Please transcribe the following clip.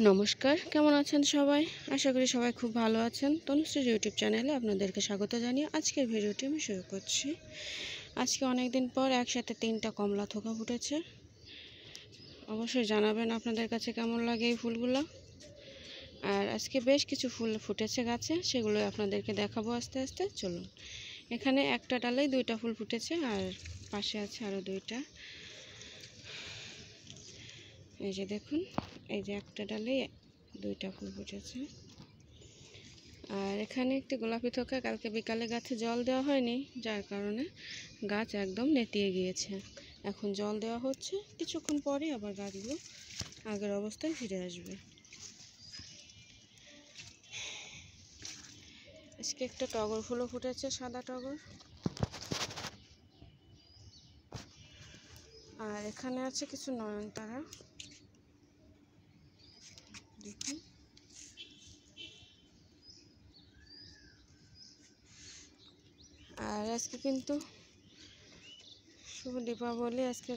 নমস্কার, কেমন আছেন সবাই? আশা করি সবাই খুব ভালো আছেন। তনুশ্রীর ইউটিউব চ্যানেলে আপনাদেরকে স্বাগত জানিয়ে আজকের ভিডিওটি আমি শুরু করছি। আজকে অনেক দিন পর একসাথে 3টা কমলা থোকা ফুটেছে। অবশ্যই জানাবেন আপনাদের কাছে কেমন লাগে এই ফুলগুলো। আর আজকে বেশ কিছু ফুল ফুটেছে গাছে, সেগুলো আপনাদেরকে দেখাবো আস্তে আস্তে। চলুন। এখানে একটা ডালেই 2টা ফুল ফুটেছে আর পাশে আছে আরও 2টা। এই যে দেখুন, এই যে একটা ডালে 2টা ফুল ফুটেছে। আর এখানে একটি গোলাপি থোকা, কালকে বিকালে গাছে জল দেওয়া হয়নি, যার কারণে গাছ একদম নেতিয়ে গিয়েছে। এখন জল দেওয়া হচ্ছে, কিছুক্ষণ পরে আবার গাছগুলো আগের অবস্থায় ফিরে আসবে। আজকে একটা টগর ফুলও ফুটেছে, সাদা টগর। আর এখানে আছে কিছু নয়নতারা, দেখুন। আর আজকে কিন্তু শুভ দীপাবলি। আজকে